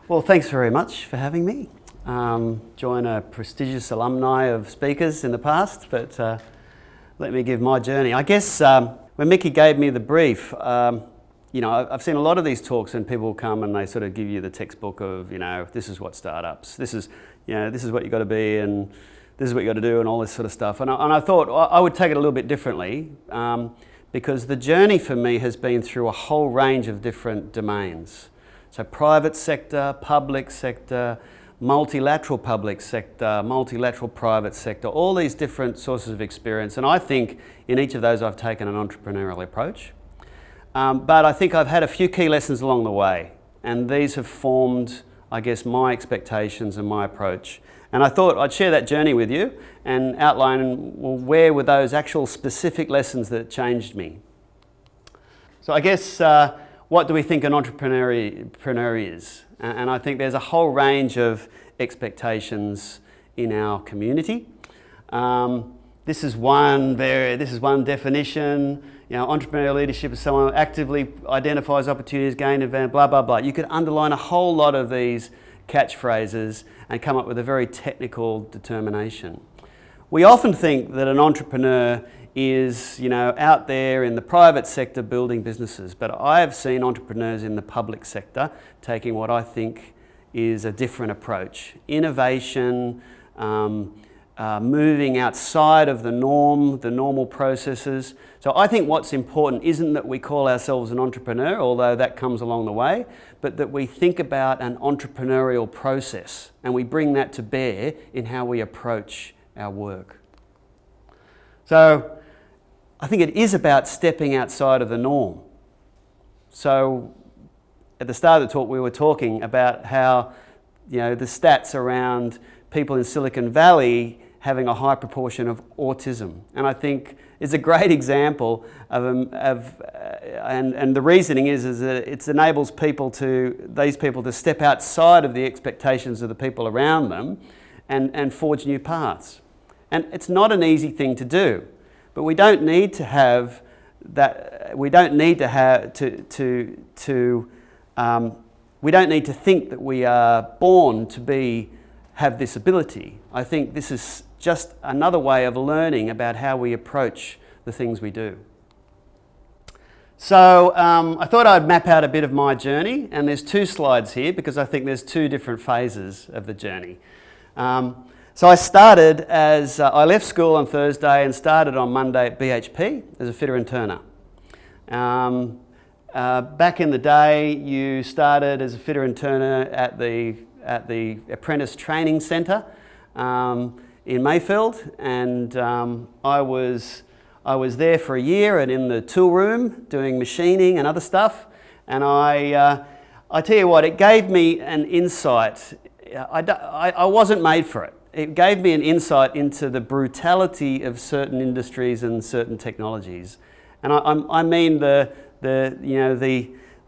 Well, thanks very much for having me. Join a prestigious alumni of speakers in the past, but let me give my journey. I guess when Mickey gave me the brief, I've seen a lot of these talks and people come and they sort of give you the textbook of, this is what startups, this is what you've got to be and this is what you've got to do and all this sort of stuff. And I thought I would take it a little bit differently because the journey for me has been through a whole range of different domains. So private sector, public sector, multilateral public sector, multilateral private sector, all these different sources of experience. And I think in each of those I've taken an entrepreneurial approach. But I think I've had a few key lessons along the way. And these have formed, I guess, my expectations and my approach. And I thought I'd share that journey with you and outline, well, where were those actual specific lessons that changed me. So I guess, what do we think an entrepreneur is? And I think there's a whole range of expectations in our community. This is one definition. Entrepreneurial leadership is someone who actively identifies opportunities, gain advantage, blah, blah, blah. You could underline a whole lot of these catchphrases and come up with a very technical determination. We often think that an entrepreneur is, out there in the private sector building businesses, but I have seen entrepreneurs in the public sector taking what I think is a different approach. Innovation, moving outside of the normal processes. So I think what's important isn't that we call ourselves an entrepreneur, although that comes along the way, but that we think about an entrepreneurial process and we bring that to bear in how we approach our work. So I think it is about stepping outside of the norm. So at the start of the talk we were talking about how the stats around people in Silicon Valley having a high proportion of autism. And I think it's a great example and the reasoning is that it enables these people to step outside of the expectations of the people around them and forge new paths. And it's not an easy thing to do, but we don't need to have that. We don't need to have we don't need to think that we are born to have this ability. I think this is just another way of learning about how we approach the things we do. So I thought I'd map out a bit of my journey, and there's two slides here because I think there's two different phases of the journey. So I started I left school on Thursday and started on Monday at BHP as a fitter and turner. Back in the day, you started as a fitter and turner at the Apprentice Training Centre in Mayfield, and I was there for a year and in the tool room doing machining and other stuff. And I tell you what, it gave me an insight. I wasn't made for it. It gave me an insight into the brutality of certain industries and certain technologies, and I mean the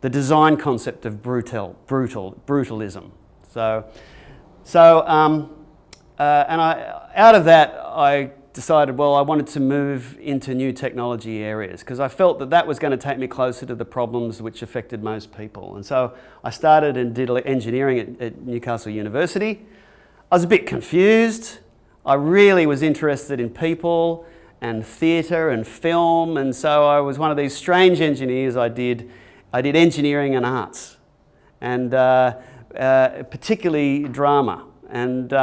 design concept of brutalism. Out of that, I decided, I wanted to move into new technology areas because I felt that was going to take me closer to the problems which affected most people. And so I started and did engineering at Newcastle University. I was a bit confused. I really was interested in people and theatre and film, and so I was one of these strange engineers. I did engineering and arts, and particularly drama. And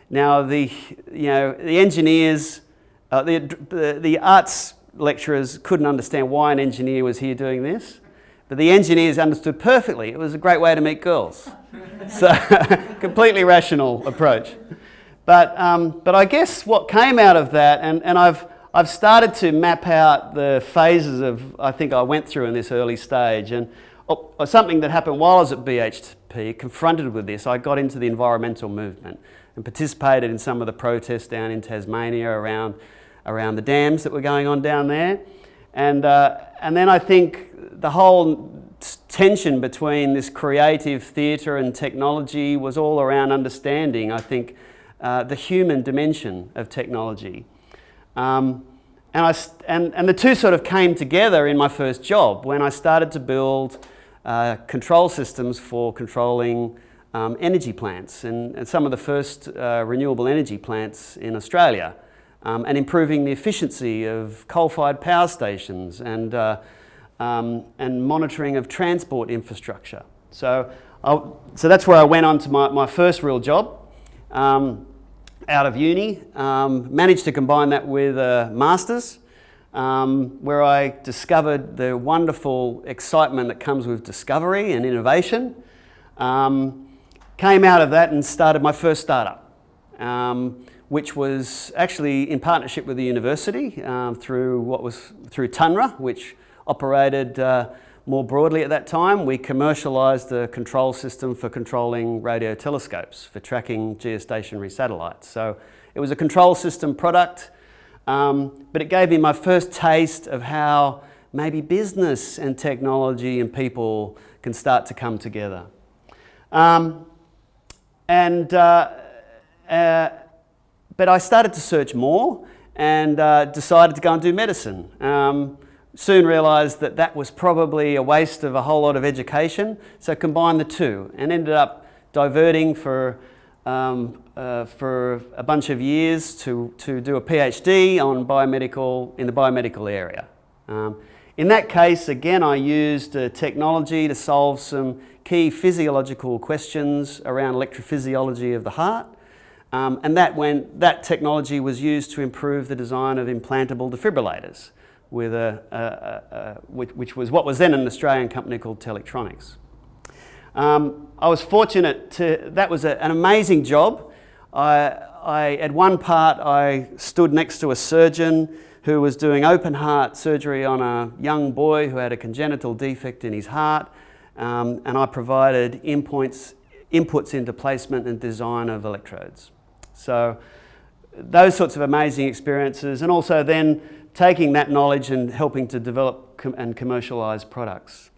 now the engineers, the arts lecturers couldn't understand why an engineer was here doing this, but the engineers understood perfectly. It was a great way to meet girls. So completely rational approach. But I guess what came out of that, and I've started to map out the phases I think I went through in this early stage, and something that happened while I was at BHP, confronted with this, I got into the environmental movement and participated in some of the protests down in Tasmania around the dams that were going on down there. And then I think the whole tension between this creative theatre and technology was all around understanding, I think, the human dimension of technology. And the two sort of came together in my first job when I started to build control systems for controlling energy plants and some of the first renewable energy plants in Australia, and improving the efficiency of coal-fired power stations and monitoring of transport infrastructure. So that's where I went on to my first real job out of uni. Managed to combine that with a master's, where I discovered the wonderful excitement that comes with discovery and innovation. Came out of that and started my first startup, which was actually in partnership with the university through Tunra, which operated more broadly at that time. We commercialised a control system for controlling radio telescopes for tracking geostationary satellites. So it was a control system product, but it gave me my first taste of how maybe business and technology and people can start to come together. But I started to search more and decided to go and do medicine. Soon realised that that was probably a waste of a whole lot of education, so combined the two and ended up diverting for a bunch of years to do a PhD on in the biomedical area. In that case, again, I used technology to solve some key physiological questions around electrophysiology of the heart, and that technology was used to improve the design of implantable defibrillators, with which was what was then an Australian company called Telectronics. I was fortunate that was an amazing job. At one part I stood next to a surgeon who was doing open heart surgery on a young boy who had a congenital defect in his heart, and I provided inputs into placement and design of electrodes. So those sorts of amazing experiences, and also then taking that knowledge and helping to develop and commercialise products.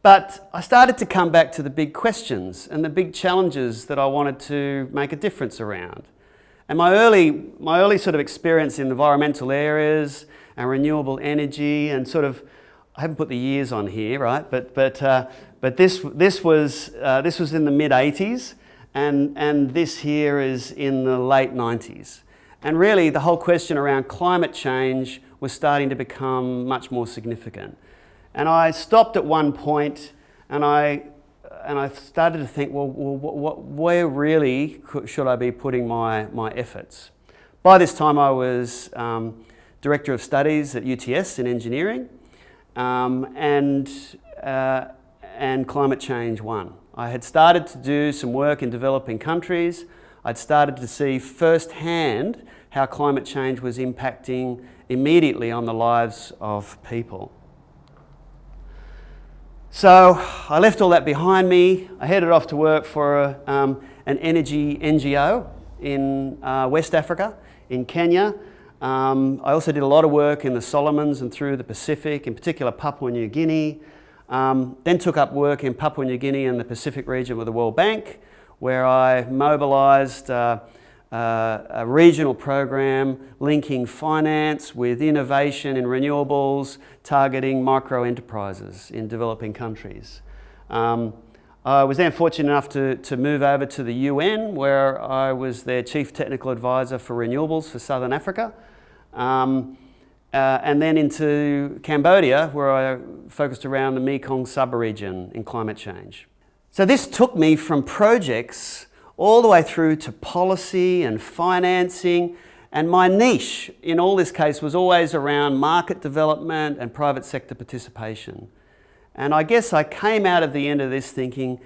But I started to come back to the big questions and the big challenges that I wanted to make a difference around. And my early sort of experience in environmental areas and renewable energy, and sort of, I haven't put the years on here, right? But this was in the mid-80s, and this here is in the late 90s. And really, the whole question around climate change was starting to become much more significant. And I stopped at one point, and I started to think, well, where really should I be putting my efforts? By this time, I was Director of Studies at UTS in engineering, and Climate Change 1. I had started to do some work in developing countries. I'd started to see firsthand how climate change was impacting immediately on the lives of people. So I left all that behind me. I headed off to work for an energy NGO in West Africa, in Kenya. I also did a lot of work in the Solomons and through the Pacific, in particular Papua New Guinea. Then took up work in Papua New Guinea and the Pacific region with the World Bank, where I mobilised a regional program linking finance with innovation in renewables, targeting micro-enterprises in developing countries. I was then fortunate enough to move over to the UN, where I was their Chief Technical Advisor for renewables for Southern Africa, and then into Cambodia, where I focused around the Mekong sub-region in climate change. So this took me from projects all the way through to policy and financing, and my niche in all this case was always around market development and private sector participation. And I guess I came out of the end of this thinking,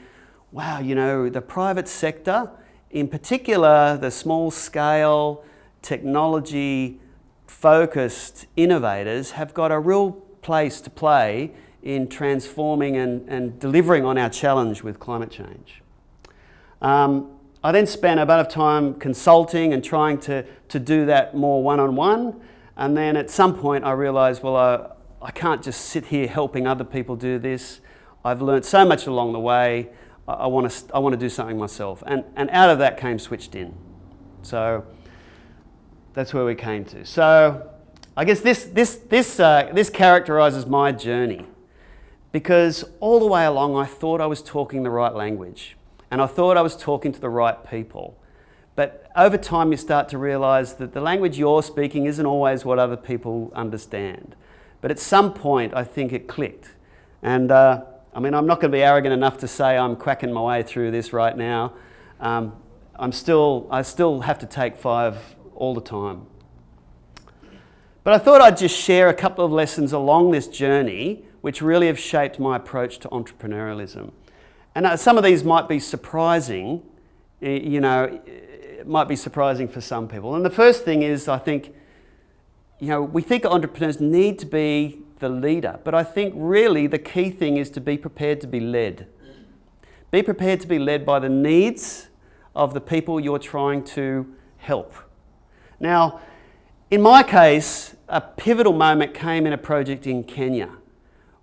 wow, you know, the private sector, in particular the small scale technology focused innovators, have got a real place to play in transforming and delivering on our challenge with climate change. I then spent a bit of time consulting and trying to do that more one-on-one, and then at some point I realised, well, I can't just sit here helping other people do this. I've learnt so much along the way. I want to do something myself, and out of that came SwitchDin. So that's where we came to. So I guess this characterises my journey. because all the way along I thought I was talking the right language and I thought I was talking to the right people. But over time you start to realise that the language you're speaking isn't always what other people understand. But at some point I think it clicked. And I mean, I'm not going to be arrogant enough to say I'm cracking my way through this right now. I still have to take 5 all the time. But I thought I'd just share a couple of lessons along this journey which really have shaped my approach to entrepreneurialism. And some of these might be surprising, it might be surprising for some people. And the first thing is, I think, we think entrepreneurs need to be the leader, but I think really the key thing is to be prepared to be led. Be prepared to be led by the needs of the people you're trying to help. Now, in my case, a pivotal moment came in a project in Kenya.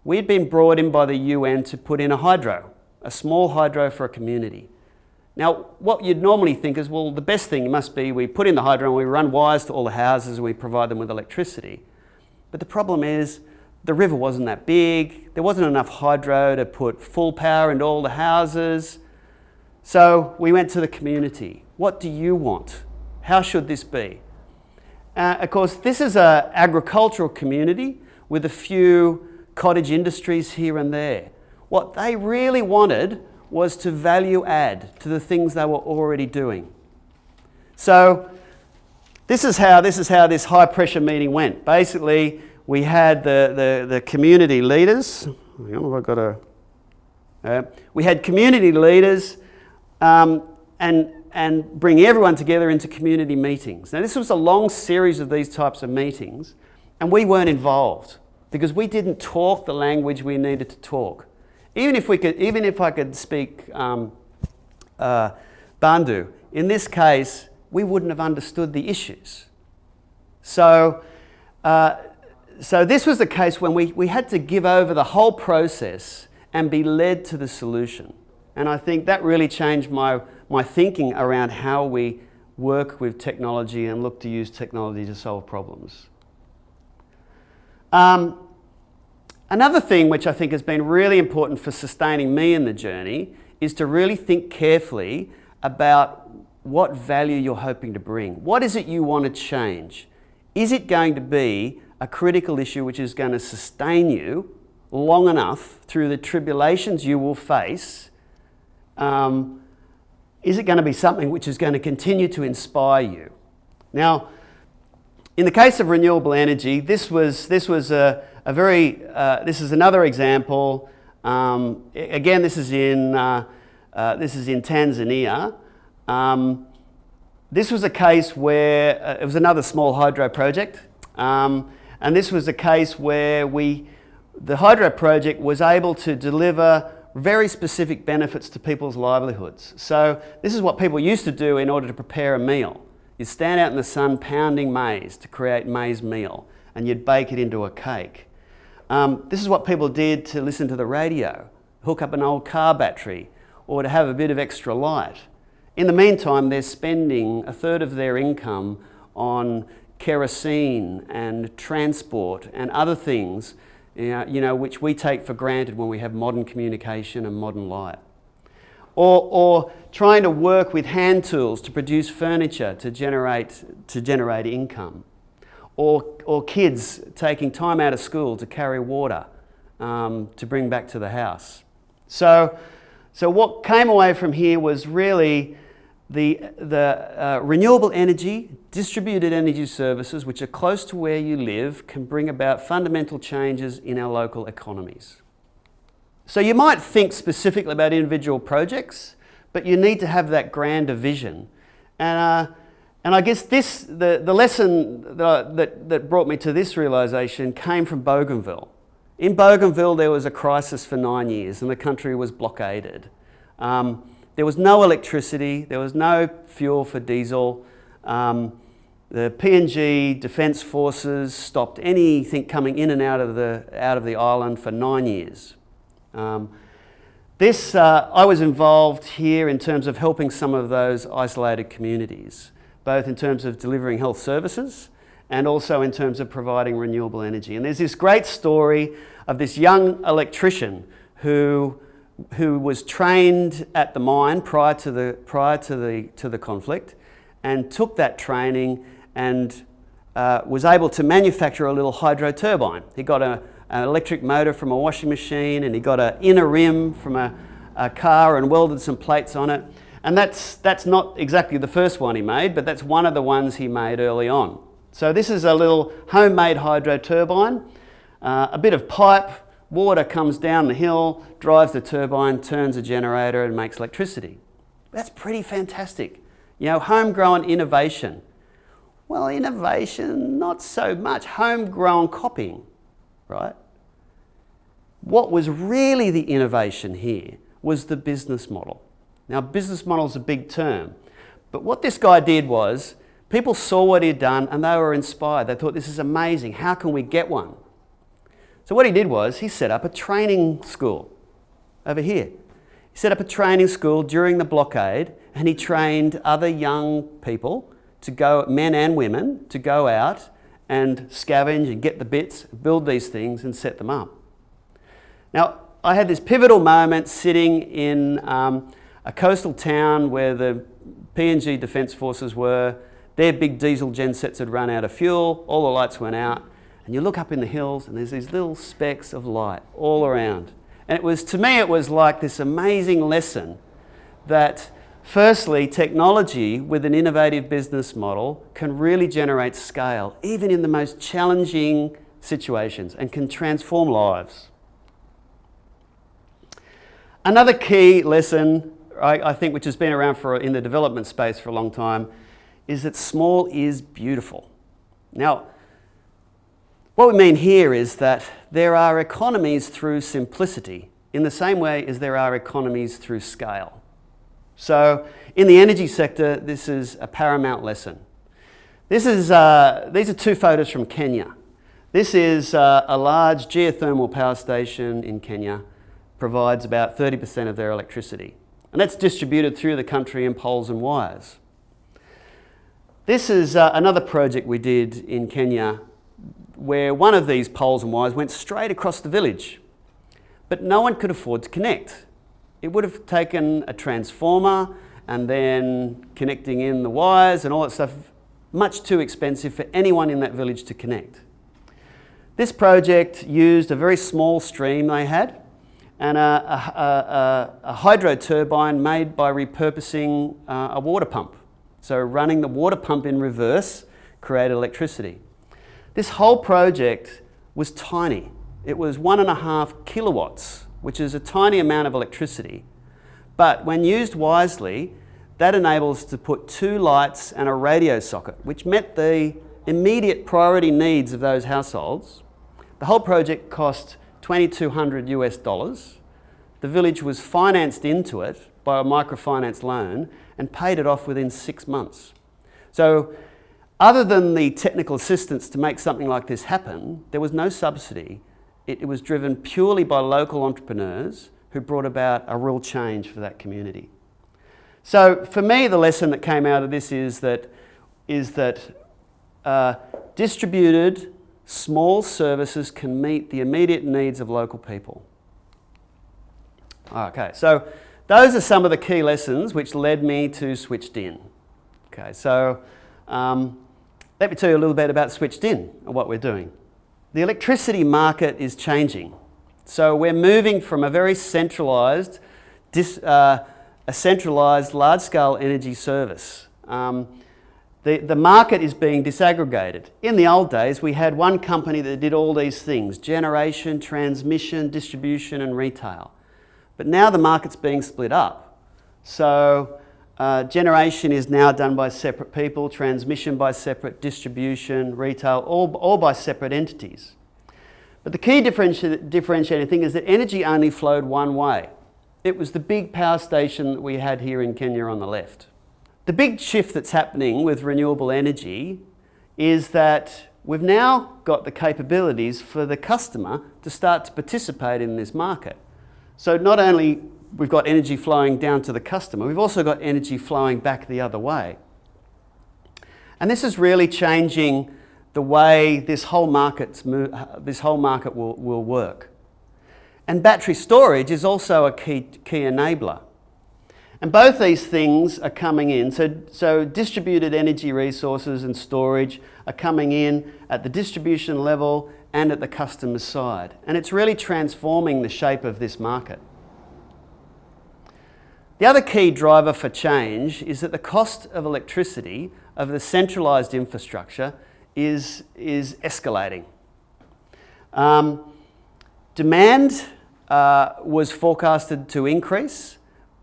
We'd been brought in by the UN to put in a small hydro for a community. Now, what you'd normally think is, well, the best thing must be we put in the hydro and we run wires to all the houses and we provide them with electricity. But the problem is, the river wasn't that big, there wasn't enough hydro to put full power into all the houses. So we went to the community. What do you want? How should this be? Of course, this is an agricultural community with a few cottage industries here and there. What they really wanted was to value add to the things they were already doing. So this is how this high pressure meeting went. Basically, we had the community leaders. Hang on, I've got we had community leaders and bring everyone together into community meetings. Now, this was a long series of these types of meetings, and we weren't involved because we didn't talk the language we needed to talk. Even if I could speak Bantu, in this case, we wouldn't have understood the issues. So this was the case when we had to give over the whole process and be led to the solution. And I think that really changed my thinking around how we work with technology and look to use technology to solve problems. Another thing which I think has been really important for sustaining me in the journey is to really think carefully about what value you're hoping to bring. What is it you want to change? Is it going to be a critical issue which is going to sustain you long enough through the tribulations you will face? Is it going to be something which is going to continue to inspire you? Now, in the case of renewable energy, this is another example. Again, this is in Tanzania. This was a case where it was another small hydro project, and this was a case where the hydro project was able to deliver very specific benefits to people's livelihoods. So this is what people used to do in order to prepare a meal. You'd stand out in the sun pounding maize to create maize meal, and you'd bake it into a cake. This is what people did to listen to the radio, hook up an old car battery, or to have a bit of extra light. In the meantime, they're spending a third of their income on kerosene and transport and other things, which we take for granted when we have modern communication and modern light. Or trying to work with hand tools to produce furniture to generate income. Or kids taking time out of school to carry water to bring back to the house. So what came away from here was really the renewable energy, distributed energy services, which are close to where you live, can bring about fundamental changes in our local economies. So you might think specifically about individual projects, but you need to have that grander vision. And I guess the lesson that brought me to this realisation came from Bougainville. In Bougainville, there was a crisis for 9 years and the country was blockaded. There was no electricity, there was no fuel for diesel. The PNG Defence Forces stopped anything coming in and out of the island for 9 years. I was involved here in terms of helping some of those isolated communities, both in terms of delivering health services and also in terms of providing renewable energy. And there's this great story of this young electrician who was trained at the mine prior to the conflict, and took that training and was able to manufacture a little hydro turbine. He got an electric motor from a washing machine, and he got an inner rim from a car and welded some plates on it. And that's not exactly the first one he made, but that's one of the ones he made early on. So this is a little homemade hydro turbine, a bit of pipe, water comes down the hill, drives the turbine, turns a generator and makes electricity. That's pretty fantastic. You know, homegrown innovation. Well, innovation, not so much. Homegrown copying, right? What was really the innovation here was the business model. Now, business model is a big term, but what this guy did was, people saw what he'd done and they were inspired. They thought, this is amazing, how can we get one? So what he did was, he set up a training school over here. He set up a training school during the blockade, and he trained other young people to go, men and women, to go out and scavenge and get the bits, build these things and set them up. Now, I had this pivotal moment sitting in a coastal town where the PNG Defence Forces were. Their big diesel gensets had run out of fuel, all the lights went out, and you look up in the hills and there's these little specks of light all around. And it was, to me, it was like this amazing lesson that firstly, technology with an innovative business model can really generate scale, even in the most challenging situations, and can transform lives. Another key lesson, I think, which has been around in the development space for a long time, is that small is beautiful. Now, what we mean here is that there are economies through simplicity in the same way as there are economies through scale. So in the energy sector, this is a paramount lesson. These are two photos from Kenya. This is a large geothermal power station in Kenya, provides about 30% of their electricity. And that's distributed through the country in poles and wires. This is another project we did in Kenya where one of these poles and wires went straight across the village, but no one could afford to connect. It would have taken a transformer and then connecting in the wires and all that stuff, much too expensive for anyone in that village to connect. This project used a very small stream they had and a hydro turbine made by repurposing a water pump. So running the water pump in reverse created electricity. This whole project was tiny. It was 1.5 kilowatts, which is a tiny amount of electricity. But when used wisely, that enables to put 2 lights and a radio socket, which met the immediate priority needs of those households. The whole project cost $2,200 US. The village was financed into it by a microfinance loan and paid it off within 6 months. So other than the technical assistance to make something like this happen, there was no subsidy. It was driven purely by local entrepreneurs who brought about a real change for that community. So for me, the lesson that came out of this is that distributed small services can meet the immediate needs of local people. Okay, so those are some of the key lessons which led me to SwitchDin. Okay, so let me tell you a little bit about SwitchDin and what we're doing. The electricity market is changing. So we're moving from a very centralised, large-scale energy service. The market is being disaggregated. In the old days, we had one company that did all these things: generation, transmission, distribution, and retail. But now the market's being split up. So generation is now done by separate people, transmission by separate, distribution, retail, all by separate entities. But the key differentiating thing is that energy only flowed one way. It was the big power station that we had here in Kenya on the left. The big shift that's happening with renewable energy is that we've now got the capabilities for the customer to start to participate in this market. So not only we've got energy flowing down to the customer, we've also got energy flowing back the other way. And this is really changing the way this whole market will work. And battery storage is also a key enabler. And both these things are coming in. So distributed energy resources and storage are coming in at the distribution level and at the customer side. And it's really transforming the shape of this market. The other key driver for change is that the cost of electricity of the centralised infrastructure is escalating. Demand was forecasted to increase,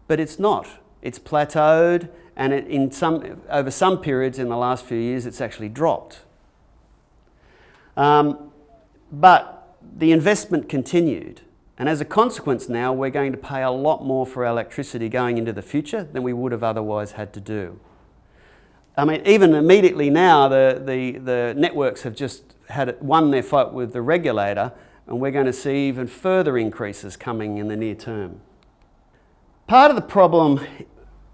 but it's not. It's plateaued, and over some periods in the last few years, it's actually dropped. But the investment continued, and as a consequence now, we're going to pay a lot more for our electricity going into the future than we would have otherwise had to do. I mean, even immediately now, the networks have just won their fight with the regulator, and we're going to see even further increases coming in the near term. Part of the problem,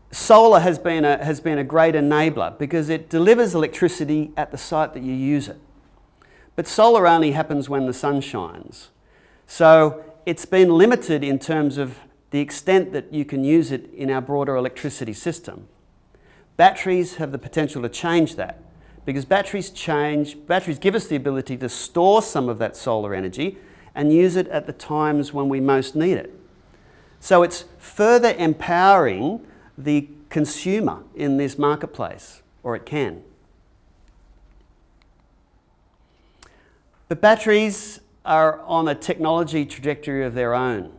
solar has been a great enabler because it delivers electricity at the site that you use it. But solar only happens when the sun shines. So it's been limited in terms of the extent that you can use it in our broader electricity system. Batteries have the potential to change that because batteries give us the ability to store some of that solar energy and use it at the times when we most need it. So it's further empowering the consumer in this marketplace, or it can. But batteries are on a technology trajectory of their own.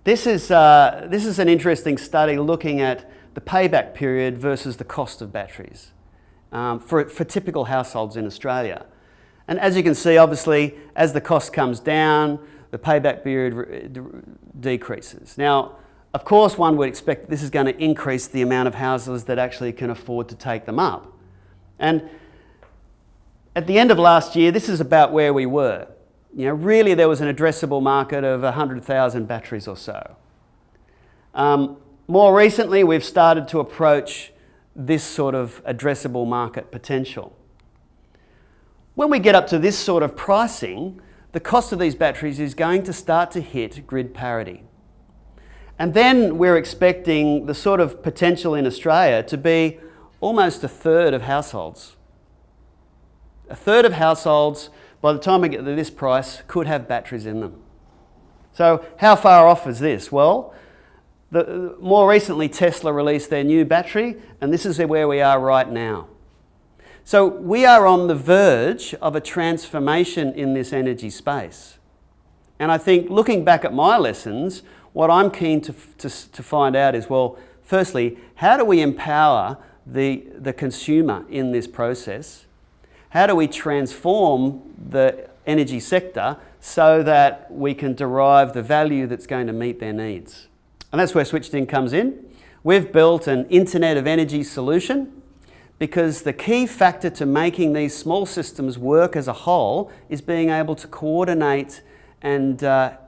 This is an interesting study looking at the payback period versus the cost of batteries for typical households in Australia. And as you can see, obviously, as the cost comes down, the payback period decreases. Now, of course, one would expect this is going to increase the amount of houses that actually can afford to take them up. And at the end of last year, this is about where we were. You know, really there was an addressable market of 100,000 batteries or so. More recently, we've started to approach this sort of addressable market potential. When we get up to this sort of pricing, the cost of these batteries is going to start to hit grid parity. And then we're expecting the sort of potential in Australia to be almost a third of households. A third of households, by the time we get to this price, could have batteries in them. So how far off is this? Well, more recently Tesla released their new battery, and this is where we are right now. So we are on the verge of a transformation in this energy space. And I think looking back at my lessons, what I'm keen to find out is, well, firstly, how do we empower the consumer in this process? How do we transform the energy sector so that we can derive the value that's going to meet their needs? And that's where SwitchDin comes in. We've built an Internet of Energy solution because the key factor to making these small systems work as a whole is being able to coordinate and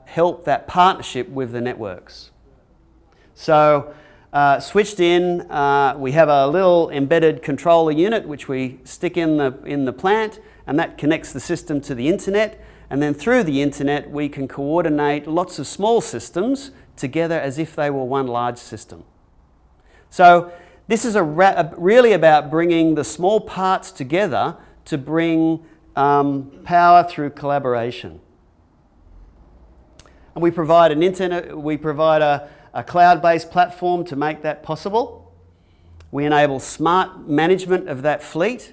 help that partnership with the networks. So SwitchDin, we have a little embedded controller unit which we stick in the plant, and that connects the system to the internet, and then through the internet we can coordinate lots of small systems together as if they were one large system. So this is really about bringing the small parts together to bring power through collaboration. And we provide a cloud-based platform to make that possible. We enable smart management of that fleet.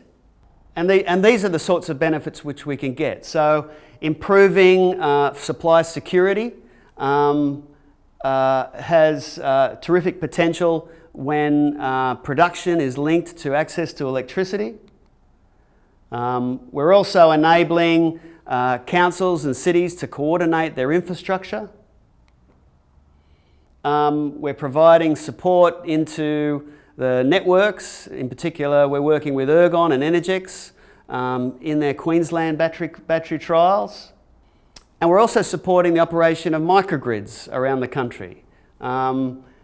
And these are the sorts of benefits which we can get. So improving supply security has terrific potential when production is linked to access to electricity. We're also enabling councils and cities to coordinate their infrastructure. We're providing support into the networks. In particular, we're working with Ergon and Energex in their Queensland battery trials. And we're also supporting the operation of microgrids around the country.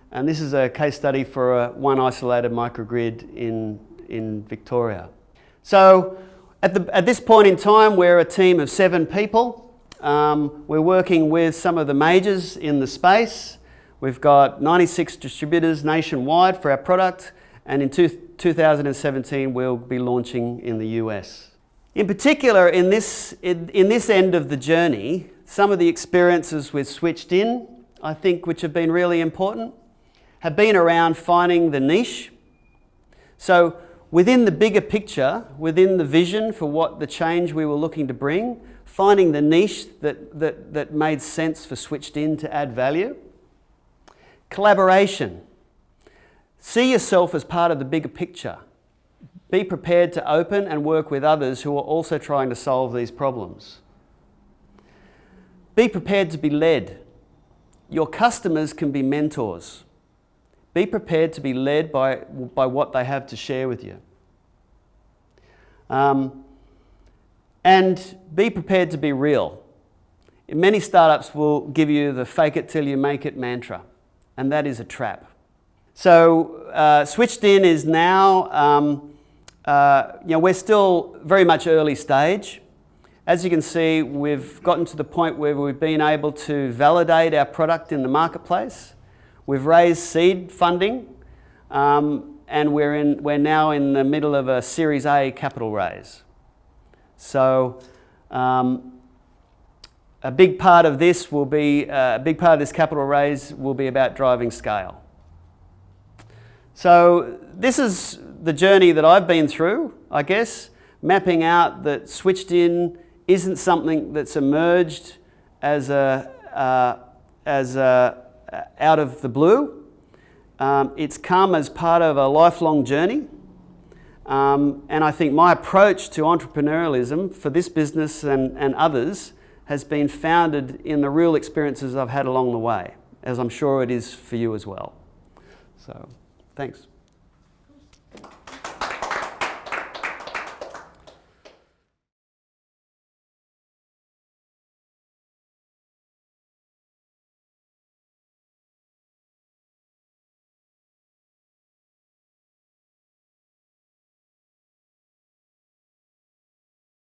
And this is a case study for one isolated microgrid in Victoria. So At this point in time, we're a team of 7 people. We're working with some of the majors in the space. We've got 96 distributors nationwide for our product, and in 2017 we'll be launching in the US. In particular, in this end of the journey, some of the experiences with SwitchDin, I think, which have been really important, have been around finding the niche. So within the bigger picture, within the vision for what the change we were looking to bring, finding the niche that made sense for SwitchDin to add value. Collaboration. See yourself as part of the bigger picture. Be prepared to open and work with others who are also trying to solve these problems. Be prepared to be led. Your customers can be mentors. Be prepared to be led by what they have to share with you. And be prepared to be real. Many startups will give you the fake it till you make it mantra, and that is a trap. So SwitchDin is now, we're still very much early stage. As you can see, we've gotten to the point where we've been able to validate our product in the marketplace. We've raised seed funding, and we're now in the middle of a Series A capital raise. So a big part of this capital raise will be about driving scale. So this is the journey that I've been through, I guess, mapping out that SwitchDin isn't something that's emerged as out of the blue. It's come as part of a lifelong journey. And I think my approach to entrepreneurialism for this business and others has been founded in the real experiences I've had along the way, as I'm sure it is for you as well. So, thanks.